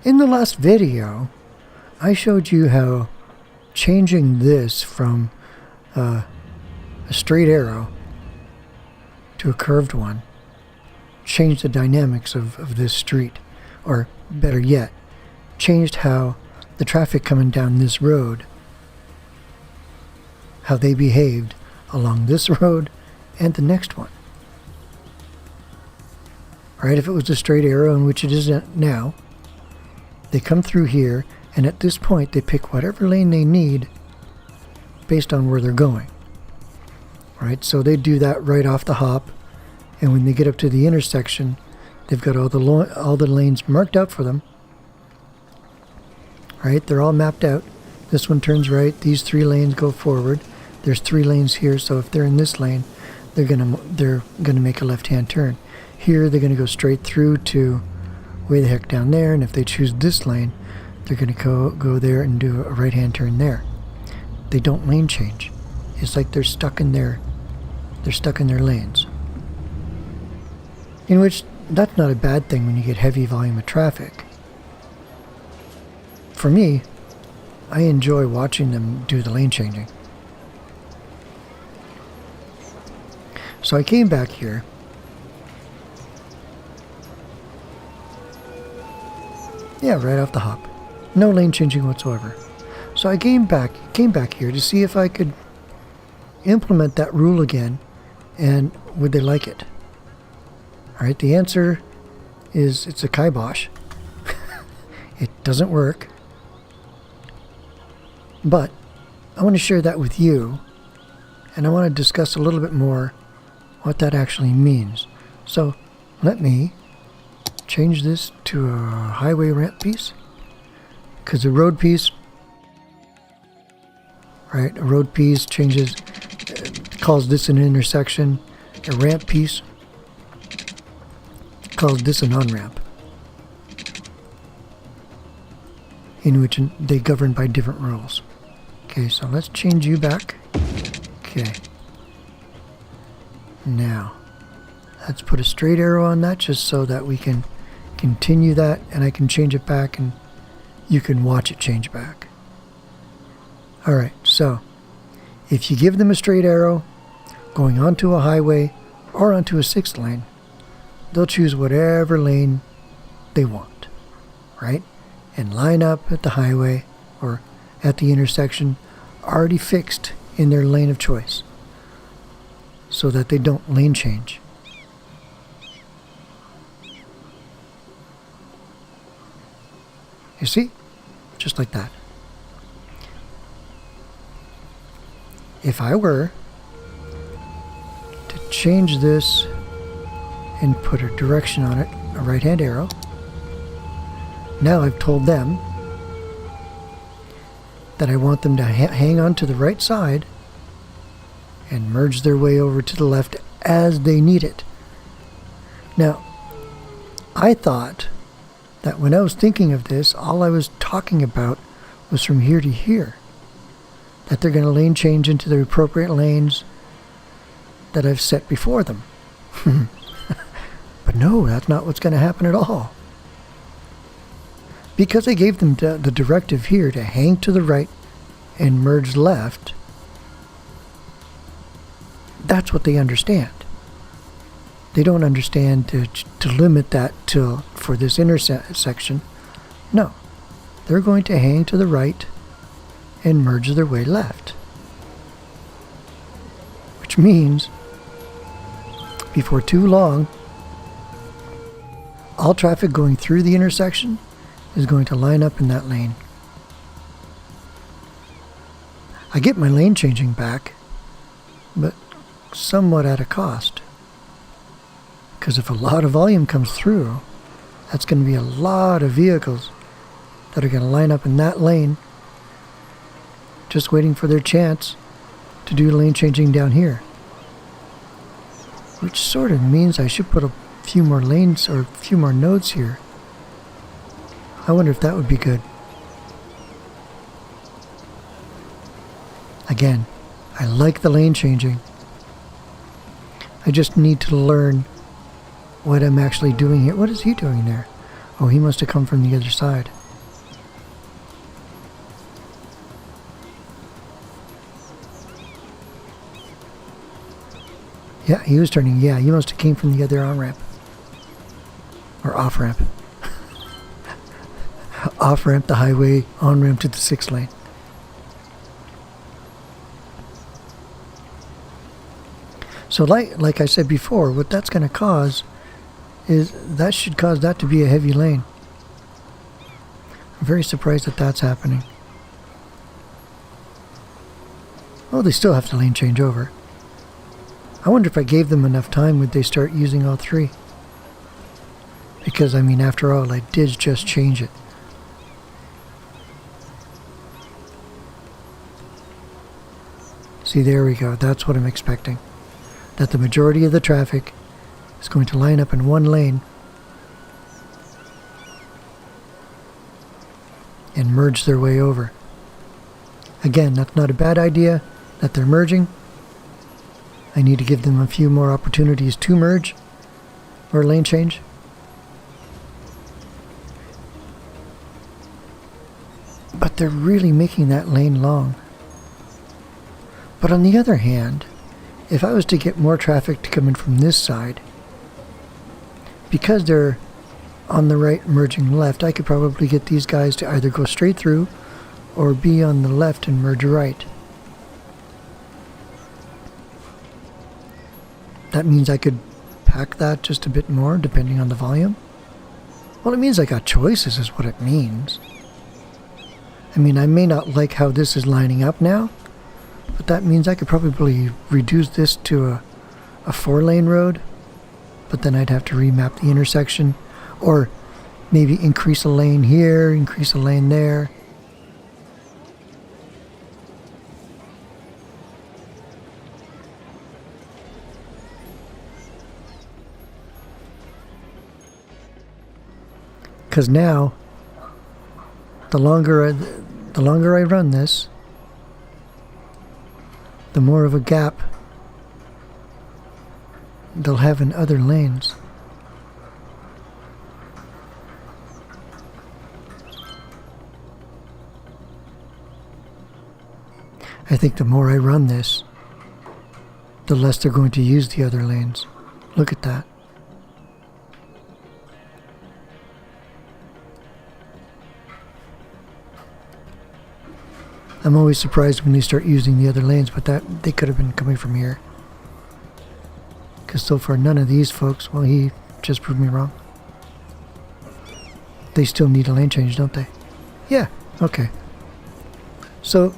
In the last video, I showed you how changing this from a straight arrow to a curved one changed the dynamics of this street, or better yet, changed how the traffic coming down this road, how they behaved along this road and the next one. Right, if it was a straight arrow, in which it isn't now, they come through here, and at this point they pick whatever lane they need based on where they're going. Right, so they do that right off the hop, and when they get up to the intersection, they've got all the lanes marked out for them. Right, they're all mapped out. This one turns right, these 3 lanes go forward. There's 3 lanes here, so if they're in this lane, they're gonna make a left-hand turn. Here they're gonna go straight through to way the heck down there, and if they choose this lane, they're gonna go there and do a right-hand turn there. They don't lane change. It's like they're stuck in their lanes. In which, that's not a bad thing when you get heavy volume of traffic. For me, I enjoy watching them do the lane changing. So I came back here. Yeah, right off the hop. No lane changing whatsoever. So I came back here to see if I could implement that rule again, and would they like it? Alright, the answer is it's a kibosh. It doesn't work. But I want to share that with you, and I want to discuss a little bit more what that actually means. So let me change this to a highway ramp piece, because a road piece, right, a road piece changes, calls this an intersection. A ramp piece calls this an on-ramp, in which they govern by different rules. Okay, so let's change you back. Okay. Now, let's put a straight arrow on that just so that we can continue that, and I can change it back and you can watch it change back. Alright, so if you give them a straight arrow going onto a highway or onto a 6th lane, they'll choose whatever lane they want, right? And line up at the highway or at the intersection already fixed in their lane of choice, so that they don't lane change. You see? Just like that. If I were to change this and put a direction on it, a right-hand arrow, now I've told them that I want them to hang on to the right side and merge their way over to the left as they need it. Now, I thought that when I was thinking of this, all I was talking about was from here to here. That they're going to lane change into the appropriate lanes that I've set before them. But no, that's not what's going to happen at all. Because I gave them the directive here to hang to the right and merge left, that's what they understand. They don't understand to limit that for this intersection. No, they're going to hang to the right and merge their way left. Which means, before too long, all traffic going through the intersection is going to line up in that lane. I get my lane changing back, but somewhat at a cost. Because if a lot of volume comes through, that's going to be a lot of vehicles that are going to line up in that lane, just waiting for their chance to do lane changing down here. Which sort of means I should put a few more lanes or a few more nodes here. I wonder if that would be good. Again, I like the lane changing. I just need to learn what I'm actually doing here. What is he doing there? Oh, he must have come from the other side. Yeah, he was turning. Yeah, he must have came from the other on-ramp. Or off-ramp. Off-ramp the highway, on-ramp to the 6 lane. So like I said before, what that's going to cause is that should cause that to be a heavy lane. I'm very surprised that that's happening. Oh, they still have to lane change over. I wonder if I gave them enough time, would they start using all 3? Because, I mean, after all, I did just change it. See, there we go. That's what I'm expecting. That the majority of the traffic is going to line up in one lane and merge their way over. Again, that's not a bad idea that they're merging. I need to give them a few more opportunities to merge or lane change. But they're really making that lane long. But on the other hand, if I was to get more traffic to come in from this side, because they're on the right merging left, I could probably get these guys to either go straight through or be on the left and merge right. That means I could pack that just a bit more depending on the volume. Well, it means I got choices is what it means. I mean, I may not like how this is lining up now, but that means I could probably reduce this to a 4-lane road, but then I'd have to remap the intersection, or maybe increase a lane here, increase a lane there. Because now, the longer I run this, the more of a gap they'll have in other lanes. I think the more I run this, the less they're going to use the other lanes. Look at that. I'm always surprised when they start using the other lanes, but that they could have been coming from here. Because so far none of these folks, well, he just proved me wrong. They still need a lane change, don't they? Yeah, okay. So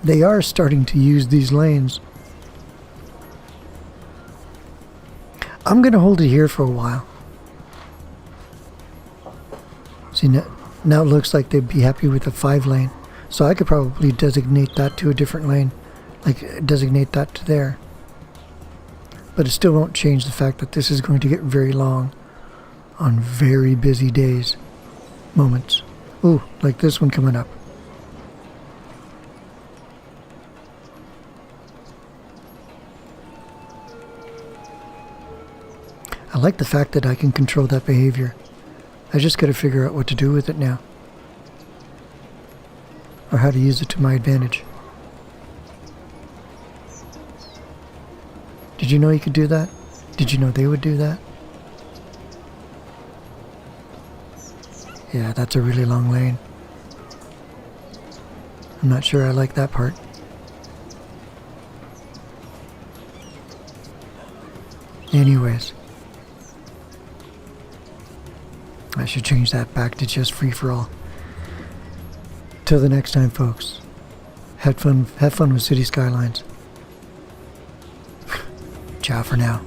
they are starting to use these lanes. I'm going to hold it here for a while. See, now it looks like they'd be happy with a 5-lane. So I could probably designate that to a different lane, like designate that to there. But it still won't change the fact that this is going to get very long on very busy days, moments. Ooh, like this one coming up. I like the fact that I can control that behavior. I just got to figure out what to do with it now. Or how to use it to my advantage. Did you know you could do that? Did you know they would do that? Yeah, that's a really long lane. I'm not sure I like that part. Anyways. I should change that back to just free-for-all. Till the next time, folks. Have fun with City Skylines. Ciao for now.